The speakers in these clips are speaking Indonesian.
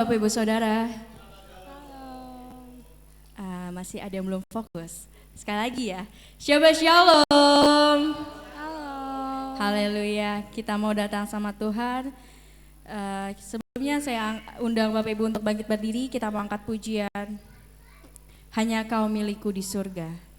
Bapak Ibu Saudara, Halo. masih ada yang belum fokus. Sekali lagi ya, Shabbat Shalom. Halo. Haleluya, kita mau datang sama Tuhan. Sebelumnya saya undang Bapak Ibu untuk bangkit berdiri, kita mau angkat pujian. Hanya Kau milikku di surga.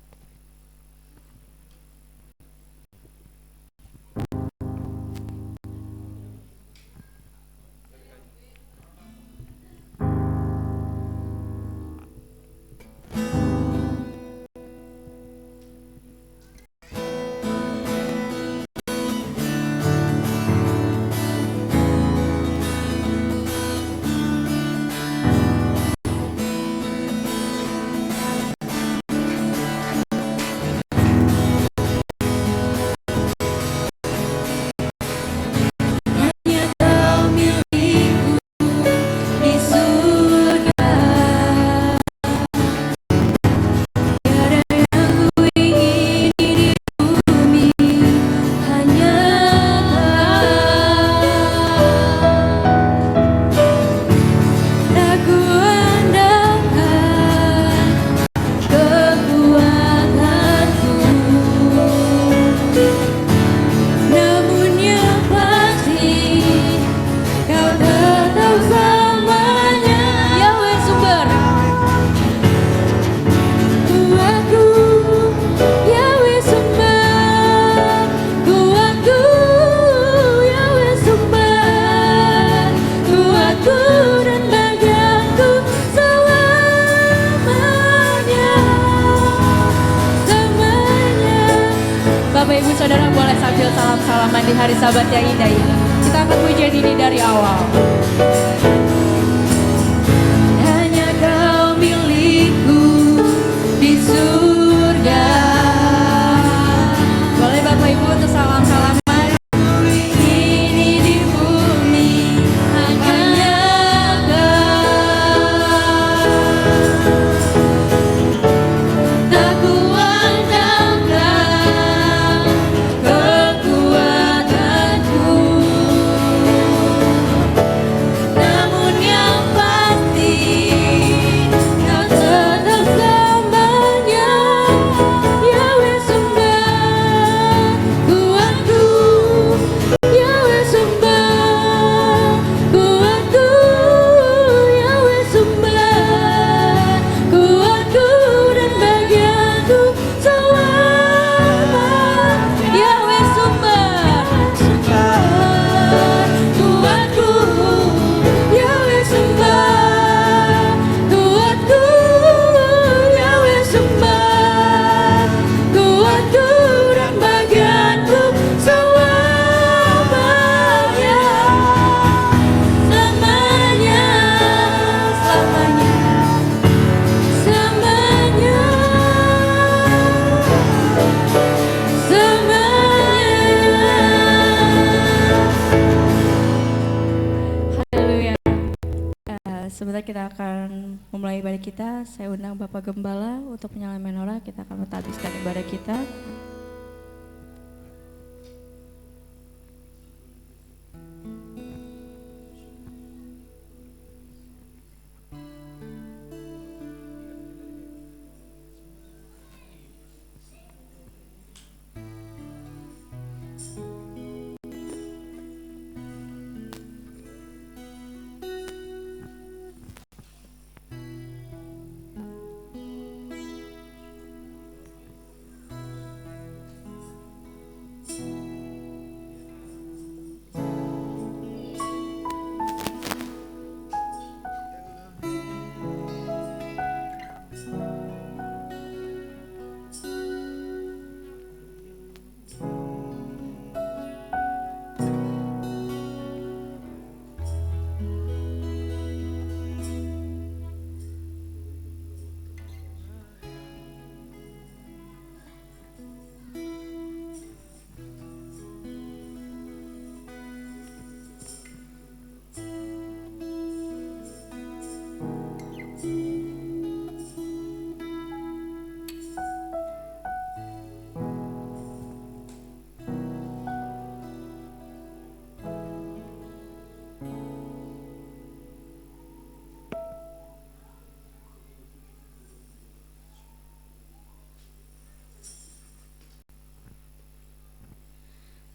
Bapak Ibu Saudara boleh sambil salam-salaman di hari Sabat yang indah ini. Kita akan pujian ini dari awal. Hanya Kau milikku di surga. Boleh Bapak Ibu untuk salam-salaman. Ini di bumi hanya sebentar kita akan memulai ibadah kita. Saya undang Bapak Gembala untuk menyalakan menorah. Kita akan menghabiskan ibadah kita.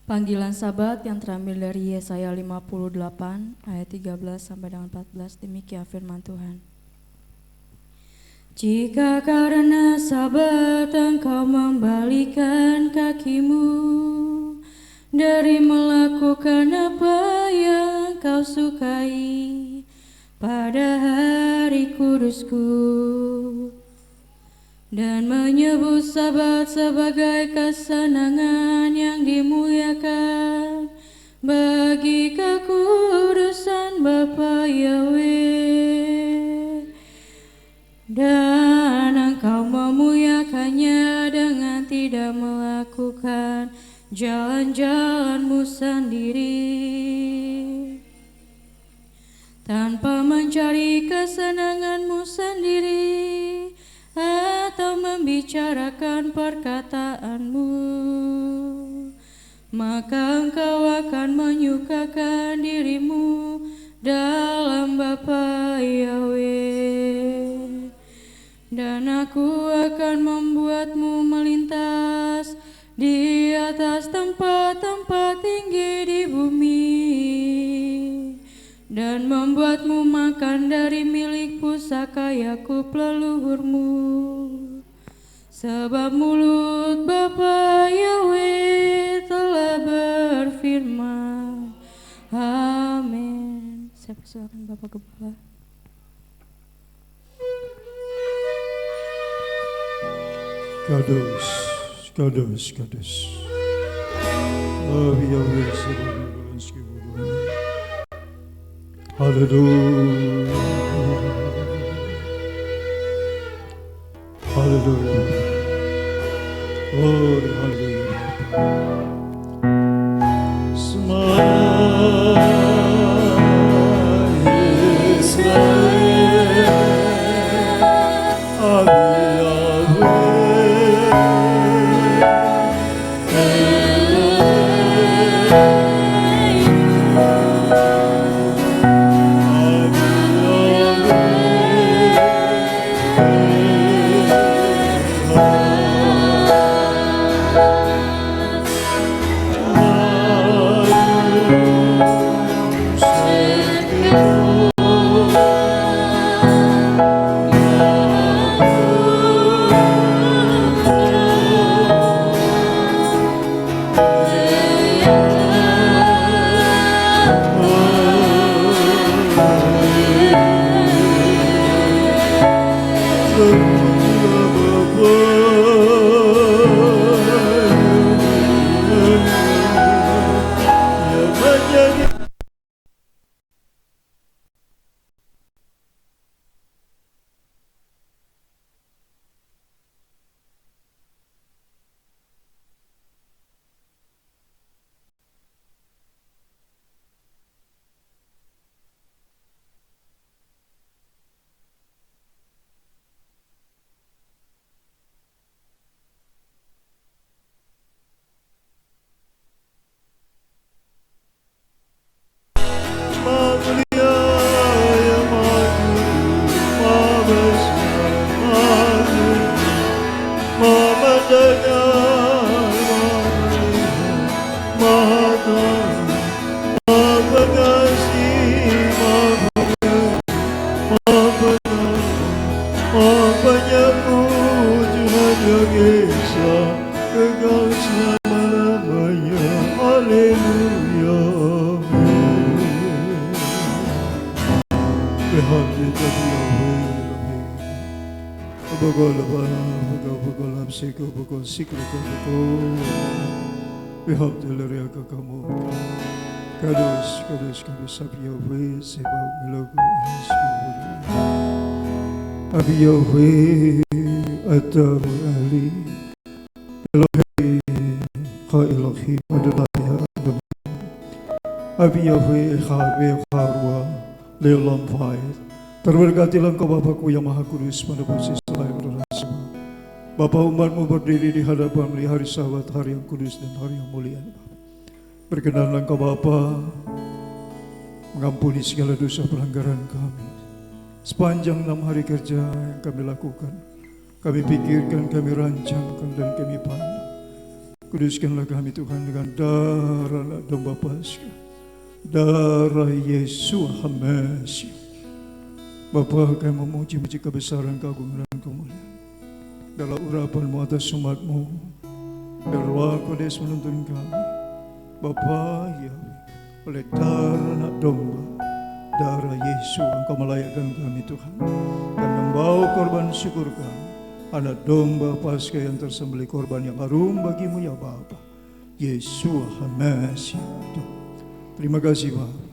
Panggilan Sabat yang terambil dari Yesaya 58 ayat 13 sampai dengan 14, demikian firman Tuhan. Jika karena Sabat engkau membalikan kakimu dari melakukan apa yang kau sukai pada hari kudusku, dan menyebut Sabat sebagai kesenangan yang dimuliakan bagi kekudusan Bapa Yahweh, dan engkau memuliakannya dengan tidak melakukan jalan-jalanmu sendiri, tanpa mencari kesenanganmu sendiri atau membicarakan perkataanmu, maka engkau akan menyukakan dirimu dalam Bapa Yahweh, dan aku akan membuatmu melintas di atas tempat-tempat tinggi di bumi, dan membuatmu makan dari milik pusaka Yakub leluhurmu. Sebab mulut Bapa Yahweh telah berfirman. Amin. Saya persilakan Bapak Gembala. Kados, kados, kados. Yahweh sedang Haleluya. Haleluya. Oh, haleluya. Abi Yahweh Atar Ali Elohi Ka Elohi Adonai Adonai Abi Yahweh Echabe Echarwa Leolam Vayet. Terberkatilah Engkau Bapakku yang Maha Kudus pada posisi selain berrahmat. Bapa umatmu berdiri di hadapan di hari Sabat, hari yang kudus dan hari yang mulia. Berkenanlah Engkau Bapa mengampuni segala dosa pelanggaran kami. Sepanjang 6 hari kerja yang kami lakukan, kami pikirkan, kami rancangkan, dan kami pandang. Kuduskanlah kami Tuhan dengan darah anak domba Paskah, darah Yesus Hamasi. Bapa, kami memuji-muji kebesaran, keagungan dan kemuliaan dalam urapan-Mu atas umat-Mu. Dan Roh Kudus menuntun kami, Bapa Yahweh, oleh darah anak domba, darah Yesus, Engkau melayakkan kami Tuhan, dan membawa korban syukur kami, anak domba Paskah yang tersembelih, korban yang harum bagi-Mu ya Bapa, Yesus Hamasi. Terima kasih Bapa.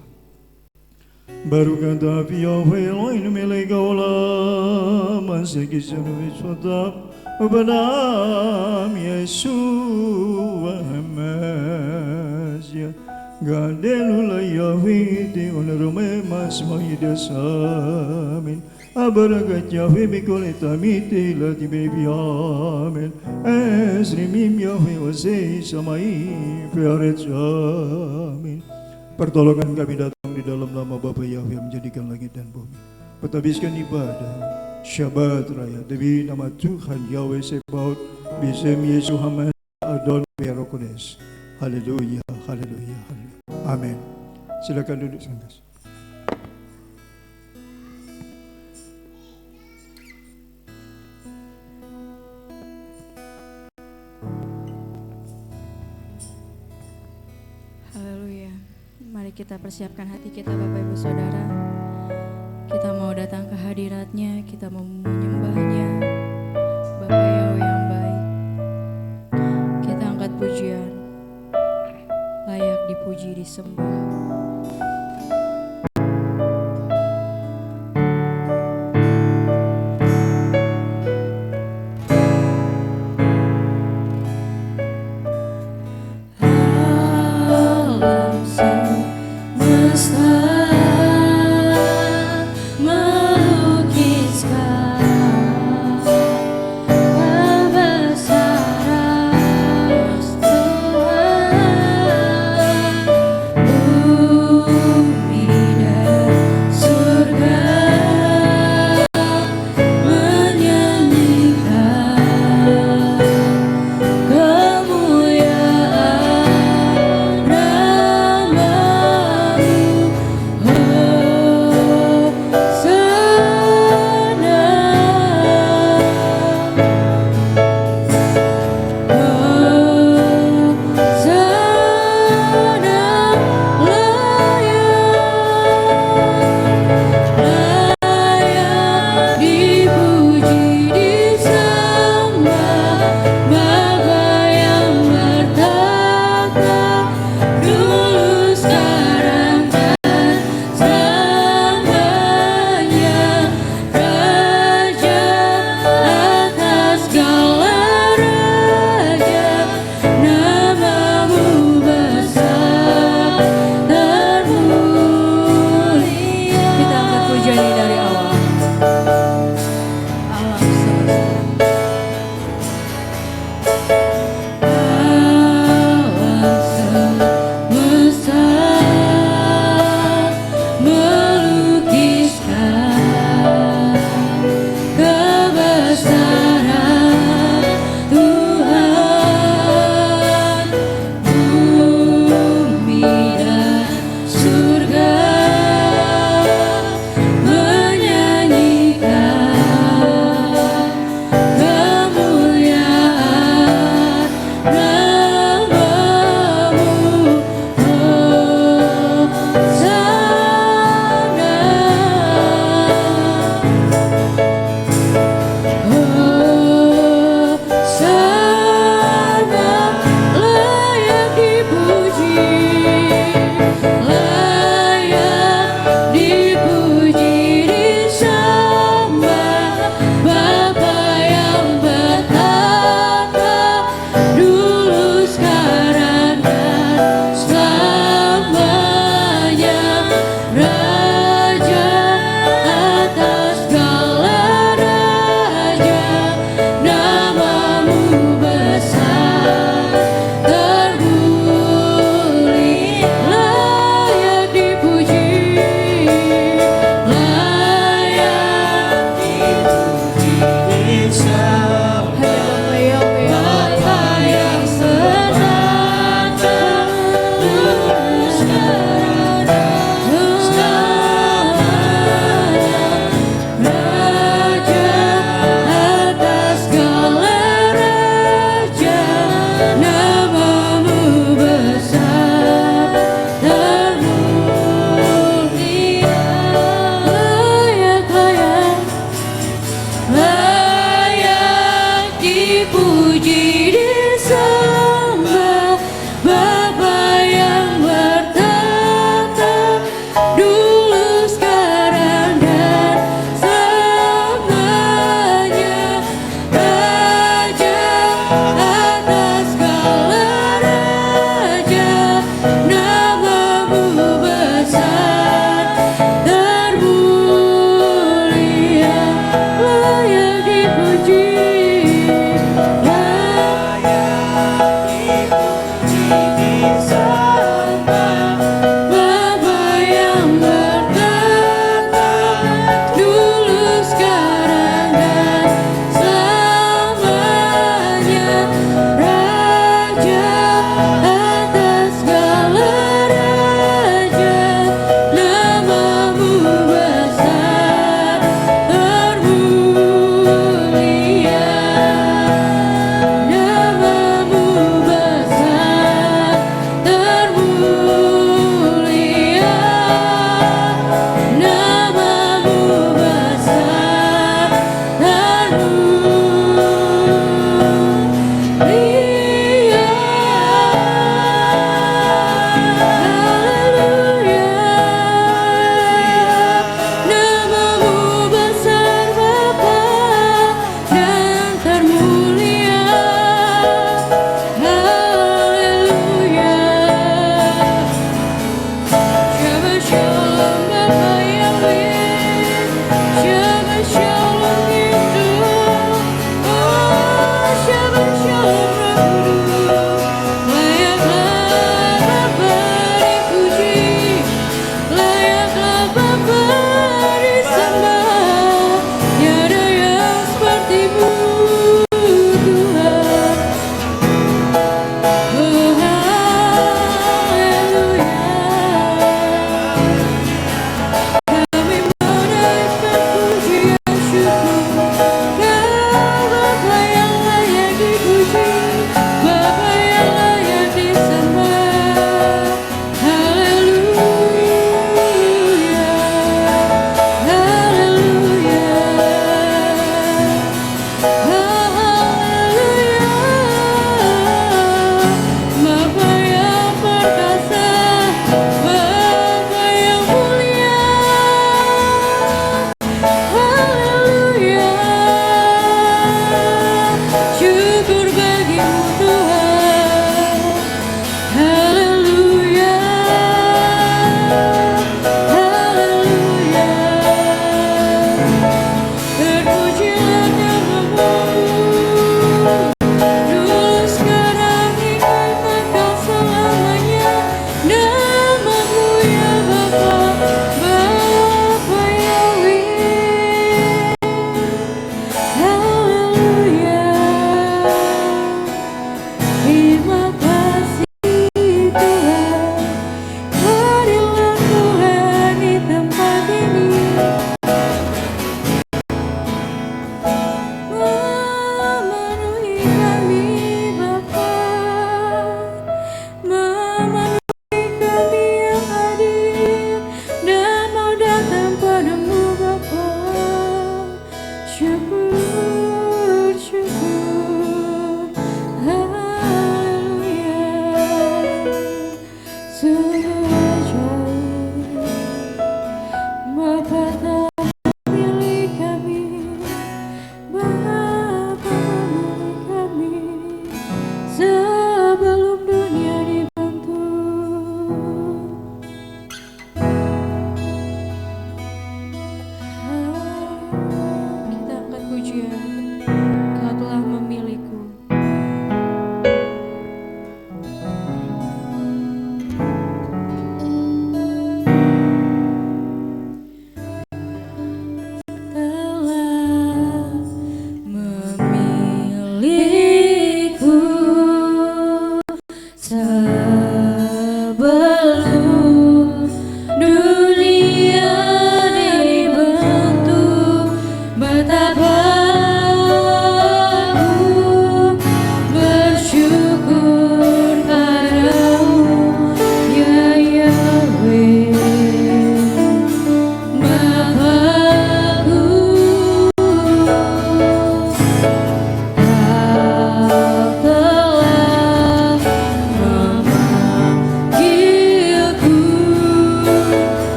Baru kata Yahweh Elohim milik olam, masih kisah wisata Upadam Yeshua Hamazia Gadelula Yahweh di onarume masmaida samin Abaragat Yahweh mikoleta miti lati bebi amen Esrimim Yahweh wasei samai fiaret amin. Pertolongan kami datang di dalam nama Bapa Yahweh yang menjadikan langit dan bumi. Petabiskan ibadah Syabat Raya demi nama Tuhan Yahweh Sebaot, Bisem Yesus Hamad Adon Berokodes. Haleluya, haleluya, haleluya. Amin. Silakan duduk sangkas. Haleluya. Mari kita persiapkan hati kita Bapak Ibu Saudara. Kita mau datang ke hadirat-Nya, kita mau menyembah-Nya. Bapa Yahweh yang baik. Kita angkat pujian. Layak dipuji, disembah. Tuhan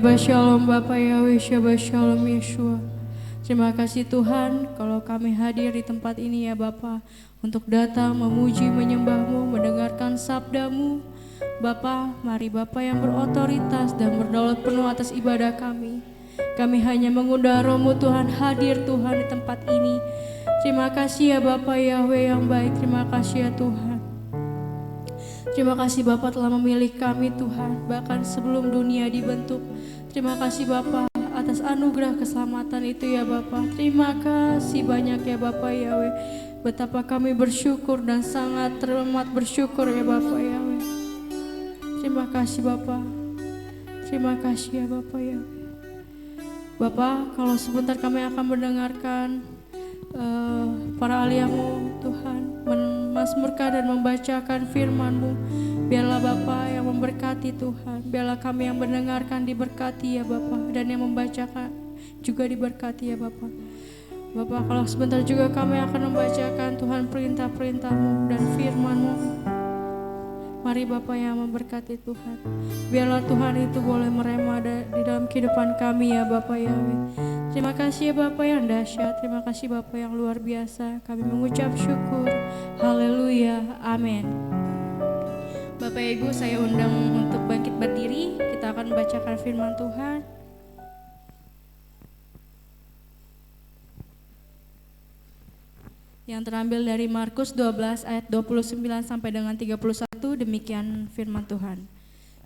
Shabbat Shalom Bapak Yahweh, Shabbat Shalom Yeshua. Terima kasih Tuhan kalau kami hadir di tempat ini ya Bapa, untuk datang memuji menyembah-Mu, mendengarkan sabda-Mu. Bapa, mari Bapa yang berotoritas dan berdaulat penuh atas ibadah kami. Kami hanya mengundang Roh-Mu Tuhan hadir Tuhan di tempat ini. Terima kasih ya Bapa Yahweh yang baik, terima kasih ya Tuhan. Terima kasih Bapa telah memilih kami Tuhan, bahkan sebelum dunia dibentuk. Terima kasih Bapa atas anugerah keselamatan itu ya Bapa. Terima kasih banyak ya Bapa Yahweh. Betapa kami bersyukur dan sangat teramat bersyukur ya Bapa Yahweh. Terima kasih Bapa. Terima kasih ya Bapa Yahweh. Bapa, kalau sebentar kami akan mendengarkan para ahli-Mu Tuhan memazmurkan dan membacakan firman-Mu. Biarlah Bapa yang memberkati Tuhan, biarlah kami yang mendengarkan diberkati ya Bapa, dan yang membacakan juga diberkati ya Bapa. Bapa, kalau sebentar juga kami akan membacakan Tuhan perintah-perintah-Mu dan firman-Mu. Mari Bapa yang memberkati Tuhan, biarlah Tuhan itu boleh merema di dalam kehidupan kami ya Bapa Yahweh. Terima kasih ya Bapa yang dahsyat, terima kasih Bapa yang luar biasa. Kami mengucap syukur, haleluya, amin. Bapak Ibu, saya undang untuk bangkit berdiri, kita akan membacakan firman Tuhan. Yang terambil dari Markus 12 ayat 29 sampai dengan 31, demikian firman Tuhan.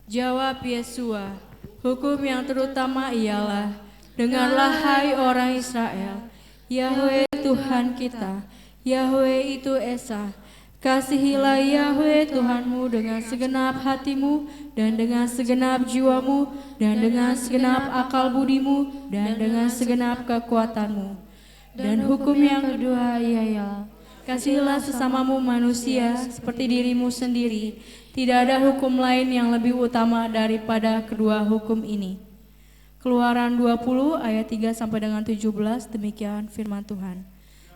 Jawab Yesua, hukum yang terutama ialah, dengarlah hai orang Israel, Yahweh Tuhan kita, Yahweh itu Esa. Kasihilah Yahweh Tuhanmu dengan segenap hatimu, dan dengan segenap jiwamu, dan dengan segenap akal budimu, dan dengan segenap kekuatanmu. Dan hukum yang kedua ialah, kasihilah sesamamu manusia seperti dirimu sendiri. Tidak ada hukum lain yang lebih utama daripada kedua hukum ini. Keluaran 20 ayat 3 sampai dengan 17, demikian firman Tuhan.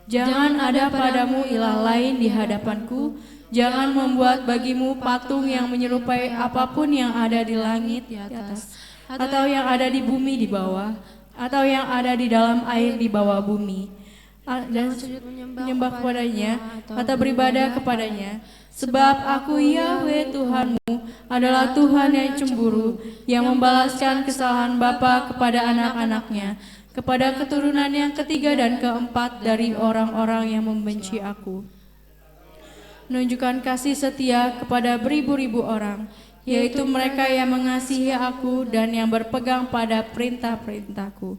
Jangan ada padamu ilah lain di hadapanku, jangan membuat bagimu patung yang menyerupai apapun yang ada di langit di atas, atau yang ada di bumi di bawah, atau yang ada di dalam air di bawah bumi, dan menyembah kepadanya atau beribadah kepadanya. Sebab aku Yahweh Tuhanmu adalah Tuhan yang cemburu, yang membalaskan kesalahan bapa kepada anak-anaknya, kepada keturunan yang ketiga dan keempat dari orang-orang yang membenci aku. Menunjukkan kasih setia kepada beribu-ribu orang, yaitu mereka yang mengasihi aku dan yang berpegang pada perintah-perintahku.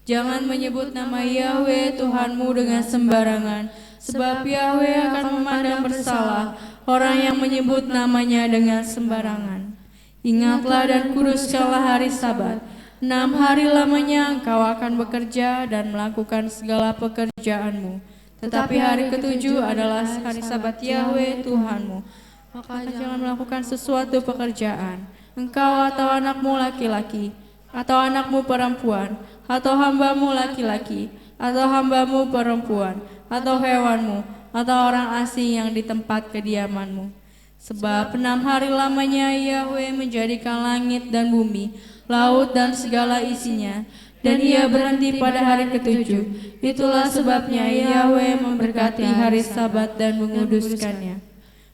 Jangan menyebut nama Yahweh Tuhanmu dengan sembarangan, sebab Yahweh akan memandang bersalah orang yang menyebut namanya dengan sembarangan. Ingatlah dan kuduskanlah hari Sabat. 6 hari lamanya engkau akan bekerja dan melakukan segala pekerjaanmu. Tetapi hari ketujuh adalah hari Sabat Yahweh Tuhanmu. Maka jangan melakukan sesuatu pekerjaan, engkau atau anakmu laki-laki, atau anakmu perempuan, atau hambamu laki-laki, atau hambamu perempuan, atau hewanmu, atau orang asing yang di tempat kediamanmu. Sebab 6 hari lamanya Yahweh menjadikan langit dan bumi, laut dan segala isinya, dan ia berhenti pada hari ketujuh. Itulah sebabnya Yahweh memberkati hari Sabat dan menguduskannya.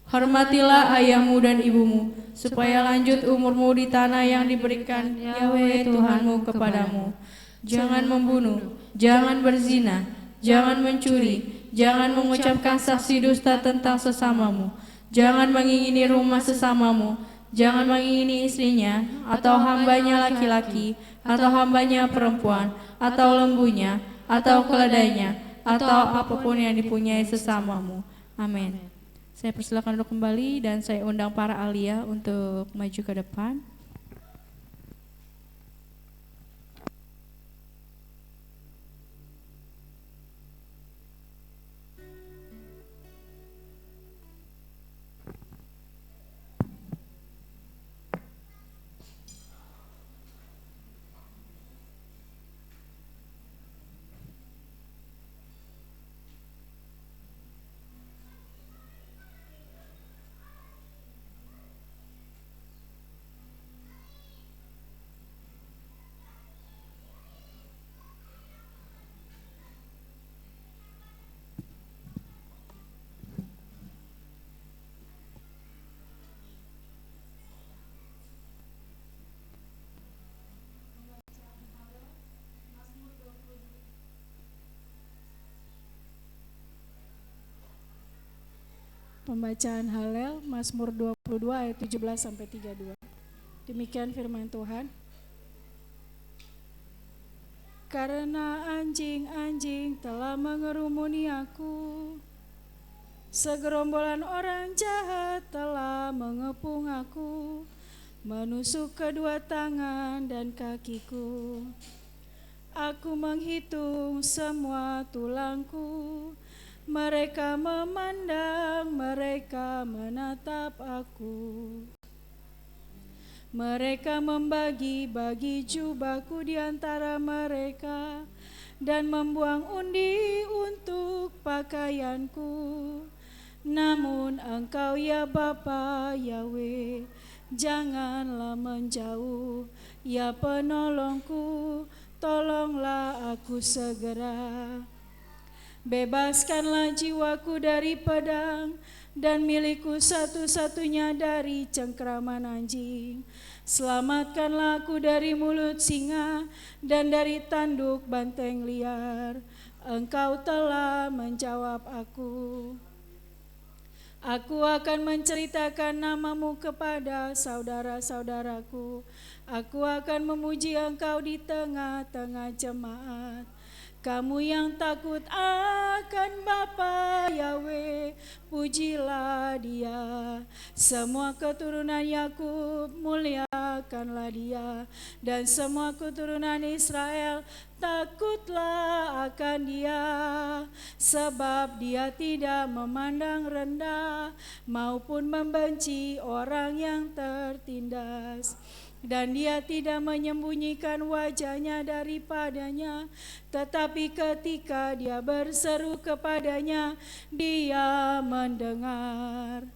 Hormatilah ayahmu dan ibumu, supaya lanjut umurmu di tanah yang diberikan Yahweh Tuhanmu kepadamu. Jangan membunuh, jangan berzina, jangan mencuri, jangan mengucapkan saksi dusta tentang sesamamu, jangan mengingini rumah sesamamu, jangan mengingini istrinya, atau hambanya laki-laki, atau hambanya perempuan, atau lembunya, atau keledainya, atau apapun yang dipunyai sesamamu. Amin. Saya persilakan duduk kembali dan saya undang para alia untuk maju ke depan. Pembacaan Halel Mazmur 22 ayat 17 sampai 32. Demikian firman Tuhan. Karena anjing-anjing telah mengerumuni aku, segerombolan orang jahat telah mengepung aku, menusuk kedua tangan dan kakiku. Aku menghitung semua tulangku, mereka memandang, mereka menatap aku. Mereka membagi-bagi jubahku di antara mereka dan membuang undi untuk pakaianku. Namun Engkau ya Bapa Yahweh, janganlah menjauh, ya penolongku, tolonglah aku segera. Bebaskanlah jiwaku dari pedang dan milikku satu-satunya dari cengkraman anjing. Selamatkanlah aku dari mulut singa dan dari tanduk banteng liar. Engkau telah menjawab aku. Aku akan menceritakan namamu kepada saudara-saudaraku. Aku akan memuji Engkau di tengah-tengah jemaat. Kamu yang takut akan Bapa Yahweh, pujilah Dia. Semua keturunan Yakub, muliakanlah Dia. Dan semua keturunan Israel, takutlah akan Dia. Sebab Dia tidak memandang rendah maupun membenci orang yang tertindas. Dan Dia tidak menyembunyikan wajahnya daripadanya, tetapi ketika Dia berseru kepadanya, Dia mendengar.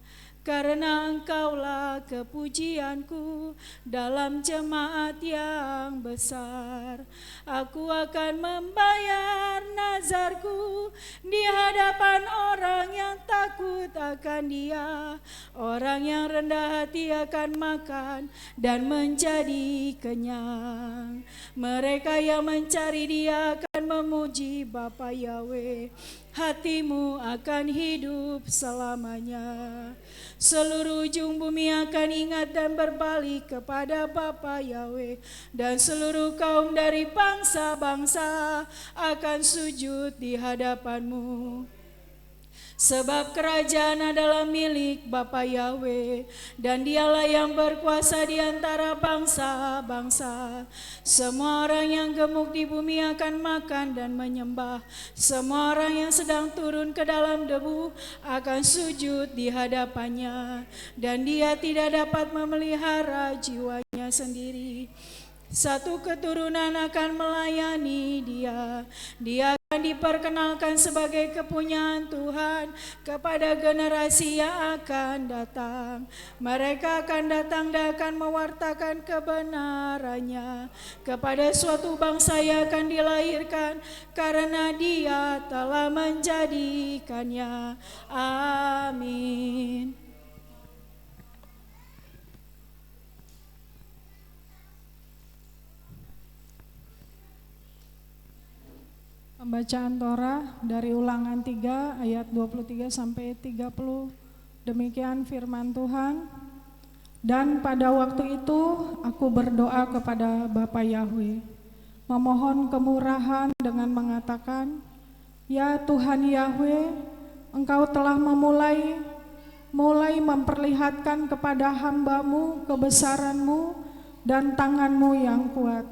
Karena Engkaulah kepujianku dalam jemaat yang besar. Aku akan membayar nazarku di hadapan orang yang takut akan Dia. Orang yang rendah hati akan makan dan menjadi kenyang. Mereka yang mencari Dia akan memuji Bapa Yahweh. Hatimu akan hidup selamanya. Seluruh ujung bumi akan ingat dan berbalik kepada Bapa Yahweh, dan seluruh kaum dari bangsa-bangsa akan sujud di hadapanmu. Sebab kerajaan adalah milik Bapa Yahweh, dan Dialah yang berkuasa di antara bangsa-bangsa. Semua orang yang gemuk di bumi akan makan dan menyembah. Semua orang yang sedang turun ke dalam debu akan sujud di hadapannya, dan Dia tidak dapat memelihara jiwanya sendiri. Satu keturunan akan melayani Dia. Dia akan diperkenalkan sebagai kepunyaan Tuhan kepada generasi yang akan datang. Mereka akan datang dan akan mewartakan kebenarannya kepada suatu bangsa yang akan dilahirkan, karena Dia telah menjadikannya. Amin. Pembacaan Torah dari Ulangan 3 ayat 23 sampai 30. Demikian firman Tuhan. Dan pada waktu itu aku berdoa kepada Bapa Yahweh, memohon kemurahan dengan mengatakan, Ya Tuhan Yahweh, Engkau telah mulai memperlihatkan kepada hamba-Mu kebesaran-Mu dan tangan-Mu yang kuat.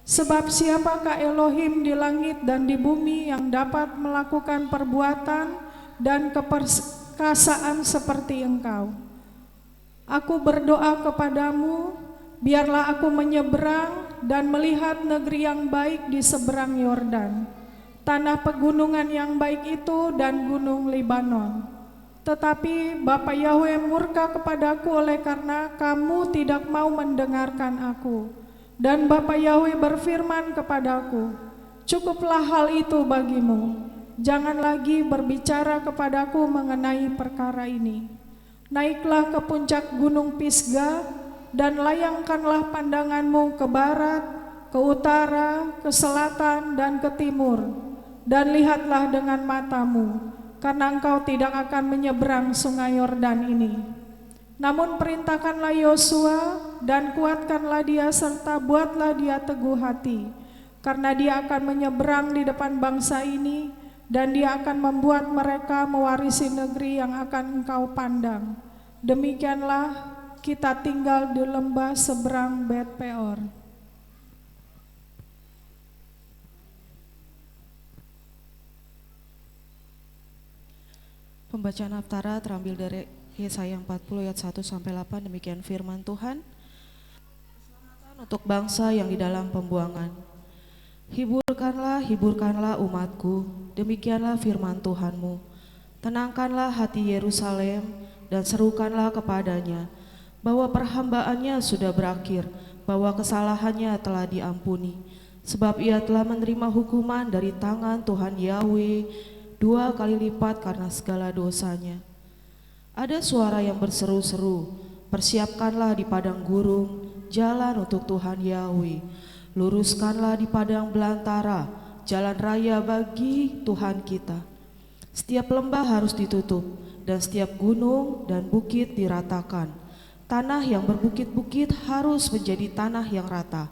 Sebab siapakah Elohim di langit dan di bumi yang dapat melakukan perbuatan dan keperkasaan seperti Engkau? Aku berdoa kepadamu, biarlah aku menyeberang dan melihat negeri yang baik di seberang Yordan, tanah pegunungan yang baik itu dan gunung Libanon. Tetapi Bapa Yahweh murka kepadaku oleh karena kamu tidak mau mendengarkan aku. Dan Bapa Yahweh berfirman kepadaku, cukuplah hal itu bagimu, jangan lagi berbicara kepadaku mengenai perkara ini. Naiklah ke puncak gunung Pisga dan layangkanlah pandanganmu ke barat, ke utara, ke selatan dan ke timur, dan lihatlah dengan matamu, karena engkau tidak akan menyeberang sungai Yordan ini. Namun perintahkanlah Yosua dan kuatkanlah dia serta buatlah dia teguh hati, karena dia akan menyeberang di depan bangsa ini dan dia akan membuat mereka mewarisi negeri yang akan engkau pandang. Demikianlah kita tinggal di lembah seberang Bet Peor. Pembacaan Haftarah terambil dari Yesaya 40 ayat 1 sampai 8. Demikian firman Tuhan. Keselamatan untuk bangsa yang di dalam pembuangan. Hiburkanlah, hiburkanlah umatku, demikianlah firman Tuhanmu. Tenangkanlah hati Yerusalem dan serukanlah kepadanya bahwa perhambaannya sudah berakhir, bahwa kesalahannya telah diampuni. Sebab ia telah menerima hukuman dari tangan Tuhan Yahweh 2 kali lipat karena segala dosanya. Ada suara yang berseru-seru, persiapkanlah di padang gurun jalan untuk Tuhan Yahweh. Luruskanlah di padang belantara jalan raya bagi Tuhan kita. Setiap lembah harus ditutup dan setiap gunung dan bukit diratakan. Tanah yang berbukit-bukit harus menjadi tanah yang rata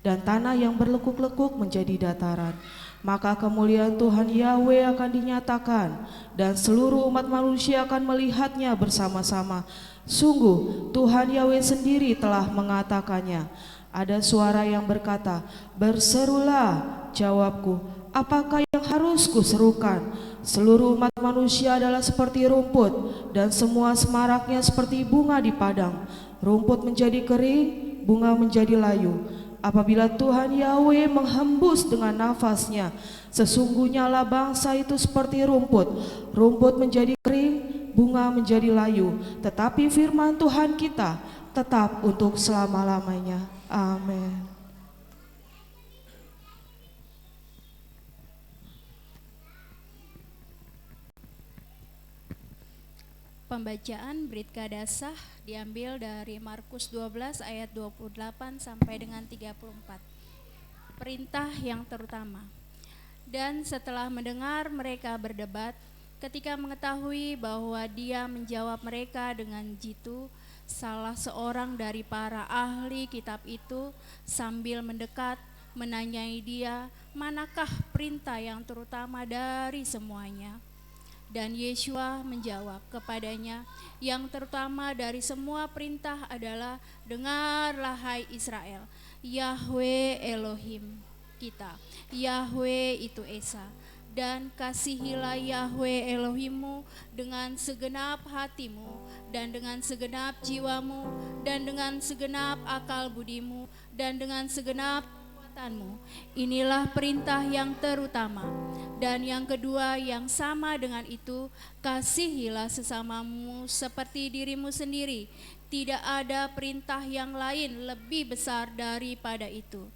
dan tanah yang berlekuk-lekuk menjadi dataran. Maka kemuliaan Tuhan Yahweh akan dinyatakan dan seluruh umat manusia akan melihatnya bersama-sama. Sungguh Tuhan Yahweh sendiri telah mengatakannya. Ada suara yang berkata, berserulah. Jawabku, apakah yang harus kuserukan? Seluruh umat manusia adalah seperti rumput dan semua semaraknya seperti bunga di padang. Rumput menjadi kering, bunga menjadi layu. Apabila Tuhan Yahweh menghembus dengan nafasnya, sesungguhnya lah bangsa itu seperti rumput. Rumput menjadi kering, bunga menjadi layu. Tetapi firman Tuhan kita tetap untuk selama-lamanya. Amin. Pembacaan Brit Kadasah diambil dari Markus 12 ayat 28 sampai dengan 34. Perintah yang terutama. Dan setelah mendengar mereka berdebat, ketika mengetahui bahwa dia menjawab mereka dengan jitu, salah seorang dari para ahli kitab itu sambil mendekat menanyai dia, manakah perintah yang terutama dari semuanya? Dan Yeshua menjawab kepadanya, yang terutama dari semua perintah adalah, dengarlah hai Israel, Yahweh Elohim kita, Yahweh itu Esa, dan kasihilah Yahweh Elohimmu dengan segenap hatimu, dan dengan segenap jiwamu, dan dengan segenap akal budimu, dan dengan segenap kekuatanmu. Inilah perintah yang terutama. Dan yang kedua yang sama dengan itu, kasihilah sesamamu seperti dirimu sendiri. Tidak ada perintah yang lain lebih besar daripada itu.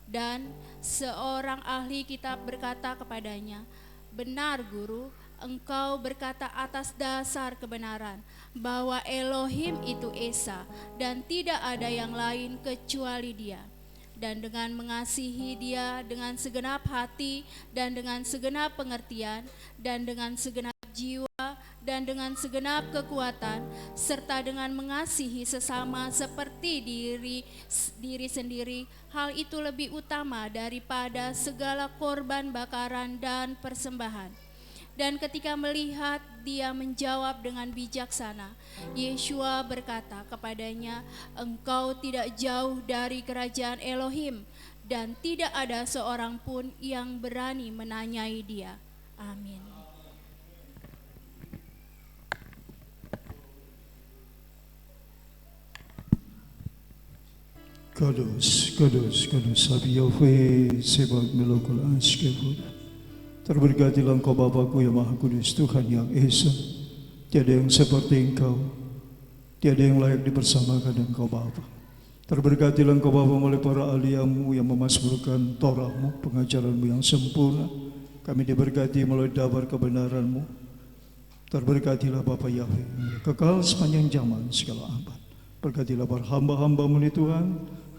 Dan seorang ahli kitab berkata kepadanya, benar guru, engkau berkata atas dasar kebenaran bahwa Elohim itu Esa dan tidak ada yang lain kecuali Dia. Dan dengan mengasihi Dia dengan segenap hati dan dengan segenap pengertian dan dengan segenap jiwa dan dengan segenap kekuatan, serta dengan mengasihi sesama seperti diri sendiri, hal itu lebih utama daripada segala korban bakaran dan persembahan. Dan ketika melihat dia menjawab dengan bijaksana, Yeshua berkata kepadanya, engkau tidak jauh dari kerajaan Elohim, dan tidak ada seorang pun yang berani menanyai dia. Amin. Kudus, kudus, kudus, Abi Yahweh, Sebab Melokul Ashkebud. Terberkatilah Engkau Bapa-Ku yang Maha Kudus, Tuhan yang Esa. Tiada yang seperti Engkau, tiada yang layak dipersamakan dengan Engkau Bapa. Terberkatilah Engkau Bapa melalui para ahli-Mu yang memasmurkan Torah-Mu, pengajaran-Mu yang sempurna. Kami diberkati melalui dabar kebenaran-Mu. Terberkatilah Bapa Yahweh, kekal sepanjang zaman segala abad. Berkatilah para hamba-hamba-Mu ini Tuhan,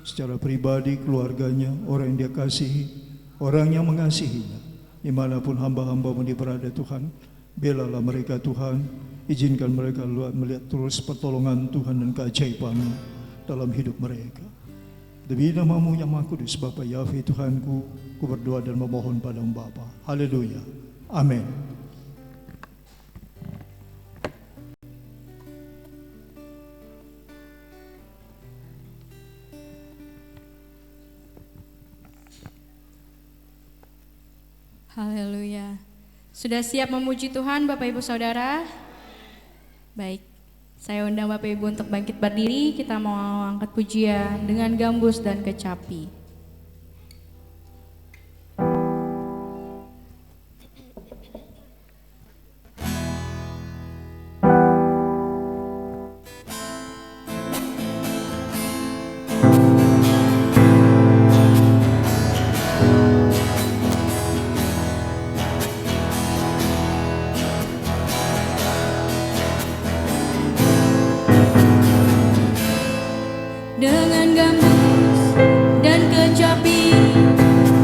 secara pribadi, keluarganya, orang yang Dia kasihi, orang yang mengasihinya. Dimanapun hamba-hamba-Mu berada Tuhan, Belalah mereka Tuhan, izinkan mereka melihat terus pertolongan Tuhan dan keajaiban dalam hidup mereka. Demi nama-Mu yang Maha Kudus, Bapa Yahweh Tuhanku, ku berdoa dan memohon padamu Bapa. Haleluya. Amin. Haleluya. Sudah siap memuji Tuhan Bapak Ibu Saudara? Baik, saya undang Bapak Ibu untuk bangkit berdiri. Kita mau angkat pujian dengan gambus dan kecapi. Dengan gambus dan kecapi,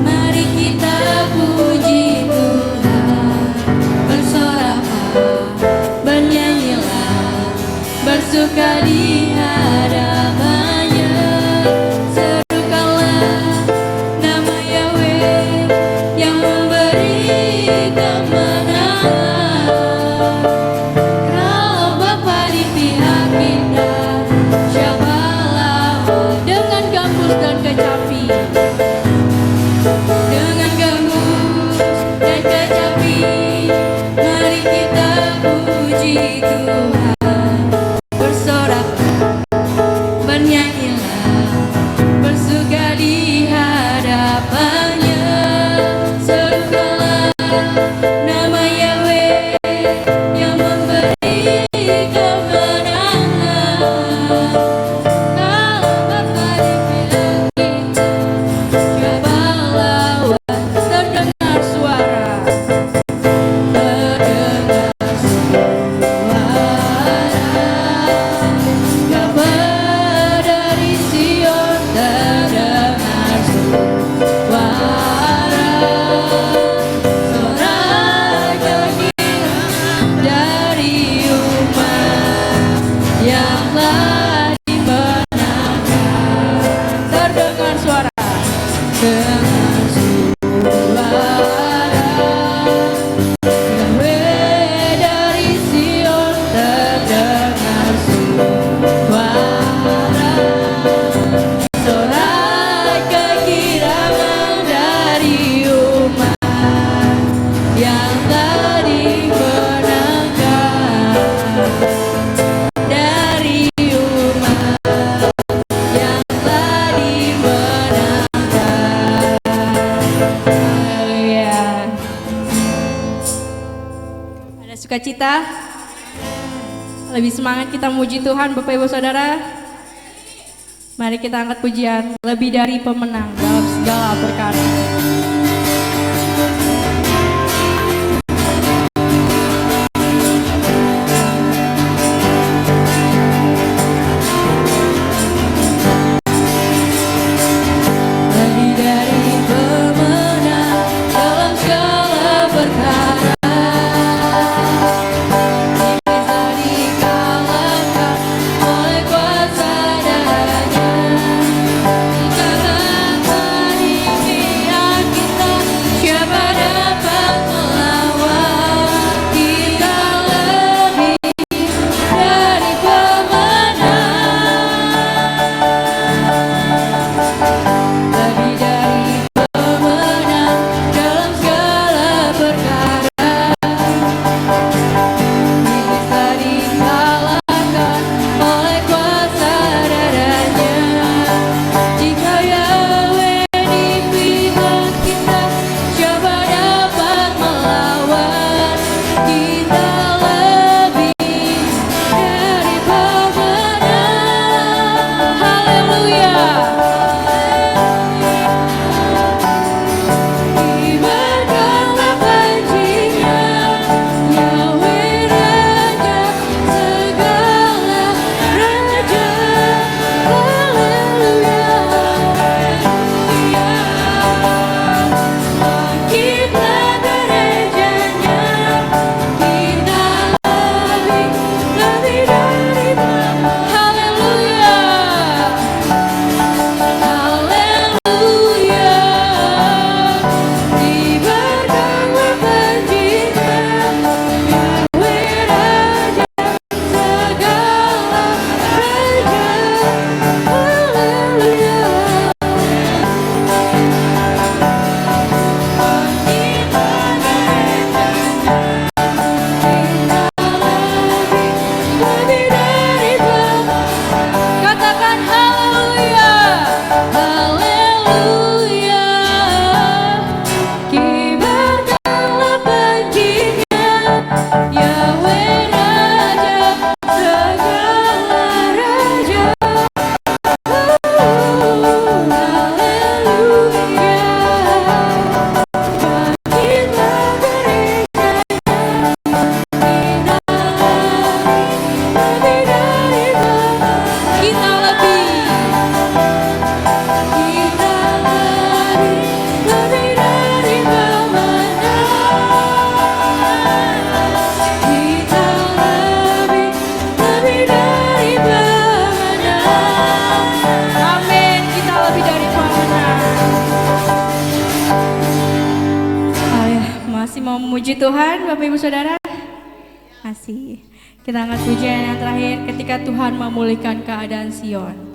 mari kita puji Tuhan. Bersoraklah, bernyanyilah, bersuka di hadapan-Nya. Serukanlah nama Yahweh yang memberi kemenangan. Kalau Bapa di pihak kita, siapa dengan gambus dan kecapi, dengan gambus dan kecapi, mari kita puji Tuhan. Bersoraklah, bernyanyilah, bersuka di hadapan-Nya. Serukanlah nama Yahweh yang memberi kemenangan. Sukacita, lebih semangat kita memuji Tuhan Bapak Ibu Saudara. Mari kita angkat pujian lebih dari pemenang dalam segala perkara. Lebih dari pemenang dalam segala perkara. Kita Puji Tuhan, Bapak Ibu Saudara. Masih. Kita angkat pujian yang terakhir ketika Tuhan memulihkan keadaan Sion.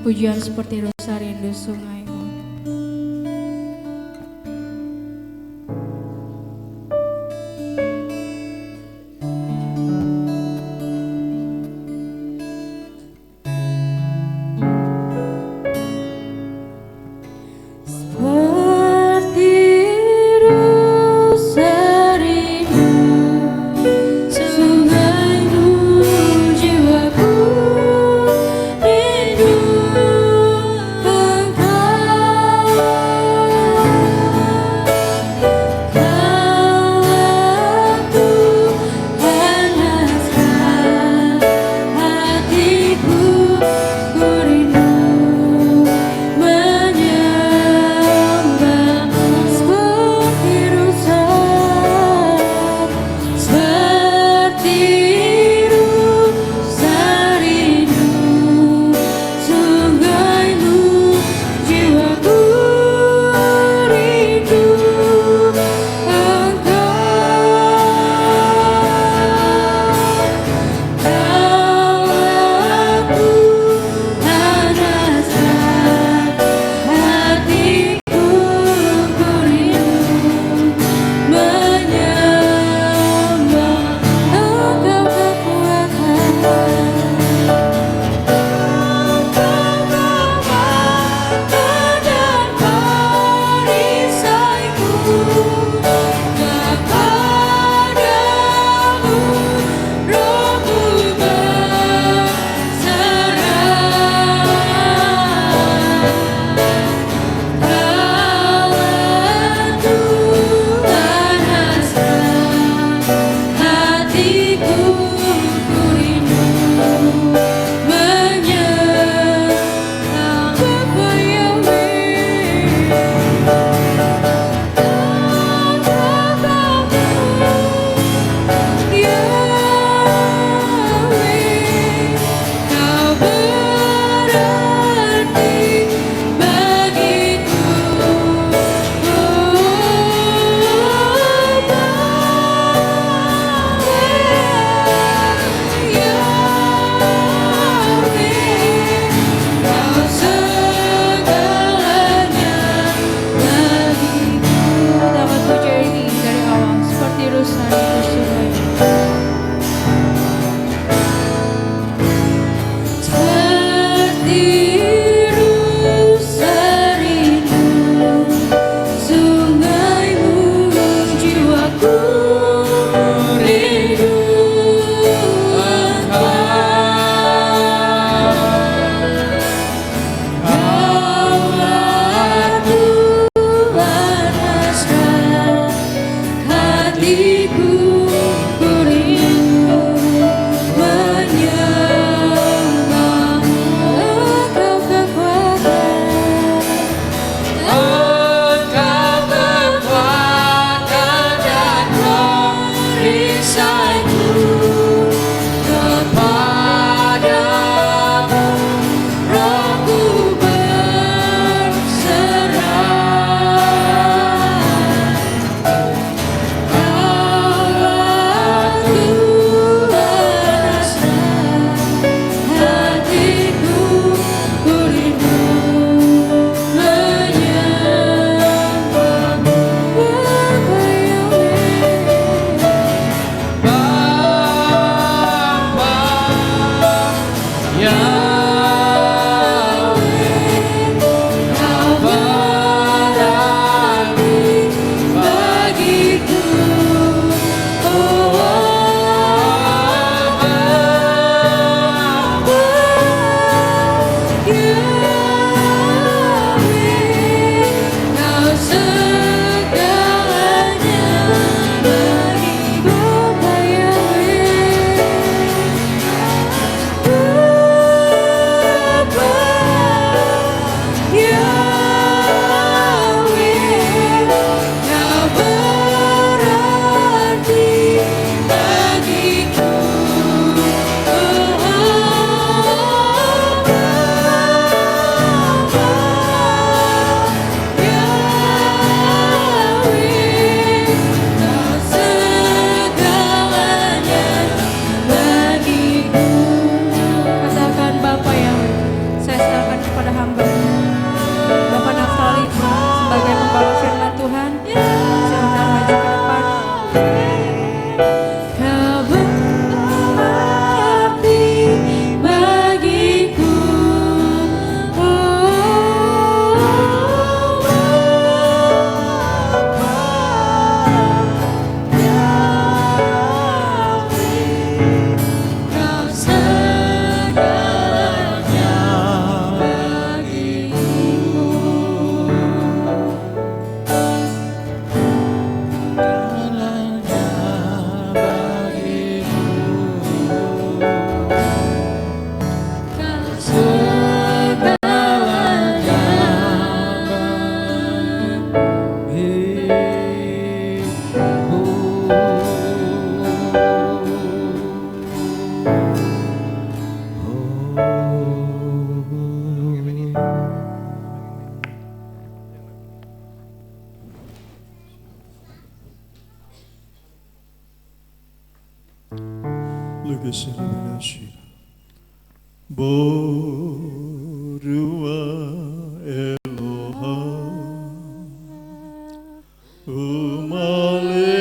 Pujian seperti dosa rindu sungai. Engkau Lugasiriminashira Borua Eloha Umale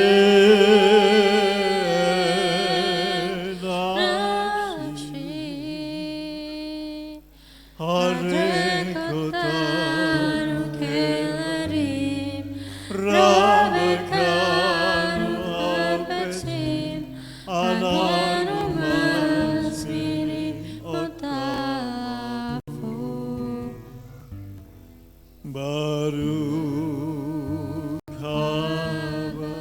Nafsi Hare Kotanu Kelarim Ramekanu Alpesim Ananu Masmini Otafu Baruch haba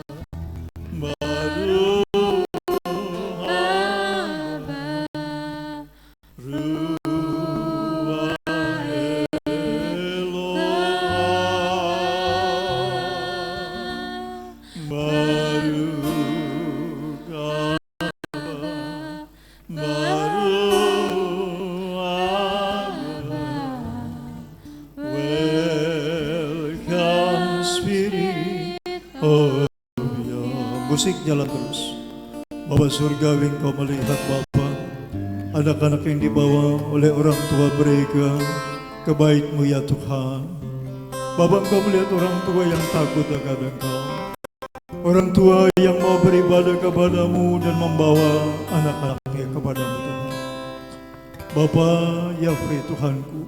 Baruch haba jalan terus. Bapa surgawi, Engkau melihat Bapa, anak-anak yang dibawa oleh orang tua mereka ke bait-Mu ya Tuhan. Bapa, Engkau melihat orang tua yang takut akan Engkau, orang tua yang mau beribadah kepadamu dan membawa anak-anaknya kepadamu Tuhan. Bapa Yahweh Tuhanku,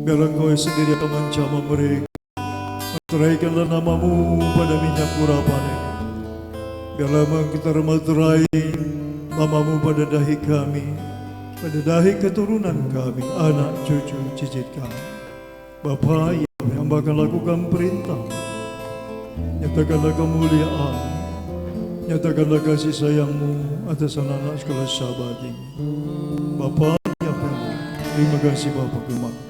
biarlah Engkau sendiri akan menjamah mereka. Meteraikanlah namamu pada minyak urapan ini. Biarlah kita meterai namamu pada dahi kami, pada dahi keturunan kami, anak cucu cicit kami. Bapa Yahweh, hamba akan lakukan perintah. Nyatakanlah kemuliaan, nyatakanlah kasih sayangmu atas anak-anak sekolah sahabat ini. Bapa Yahweh, terima kasih Bapa, terima kasih.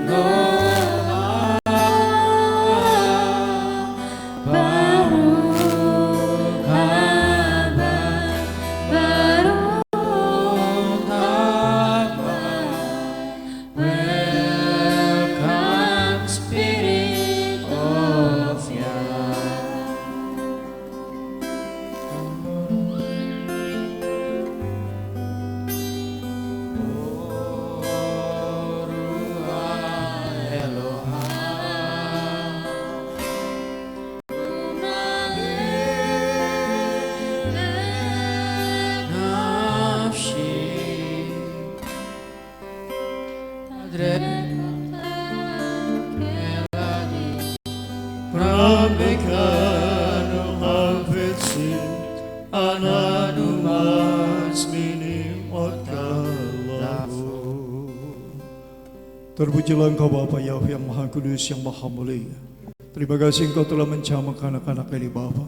Lord Abekano hafetsin ananu mas minim otkalahu. Terpujilah Engkau Bapa Yahweh yang Maha Kudus, yang Maha Mulia. Terima kasih Engkau telah menjamak anak-anak ini Bapa.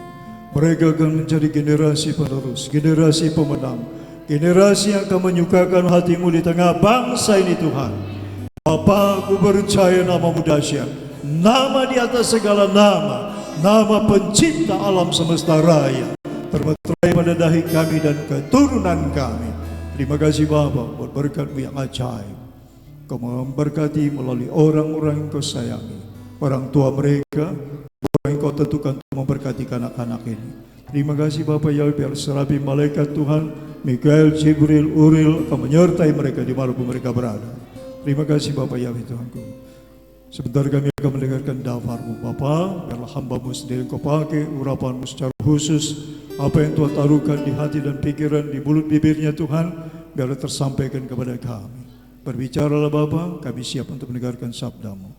Mereka akan menjadi generasi penerus, generasi pemenang, generasi yang akan menyukakan hati-Mu di tengah bangsa ini Tuhan. Bapa, aku percaya nama-Mu dahsyat, nama di atas segala nama, nama pencipta alam semesta raya, termeterai pada dahi kami dan keturunan kami. Terima kasih Bapa buat berkat-Mu yang ajaib. Kau memberkati melalui orang-orang yang Kau sayangi, orang tua mereka, orang yang Kau tentukan untuk memberkati anak-anak ini. Terima kasih Bapa Yahweh, biar serabi malaikat Tuhan, Mikael, Jibril, Uril akan menyertai mereka di mana pun mereka berada. Terima kasih Bapa Yahweh Tuhanku. Sebentar kami akan mendengarkan dafar-Mu Bapa, biarlah hamba-Mu sendiri Kau pakai urapan-Mu secara khusus. Apa yang Tuhan taruhkan di hati dan pikiran, di mulut bibirnya Tuhan, biarlah tersampaikan kepada kami. Berbicaralah Bapa, kami siap untuk mendengarkan sabda-Mu.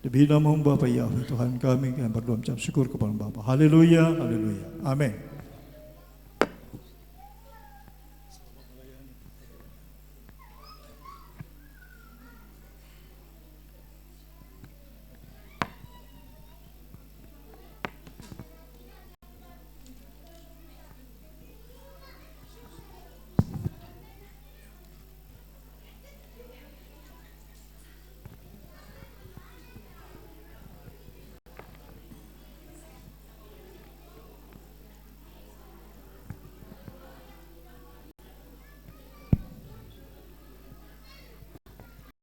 Demi nama Bapa Yahweh Tuhan kami berdoa mengucap syukur kepada Bapa. Haleluya, haleluya. Amin.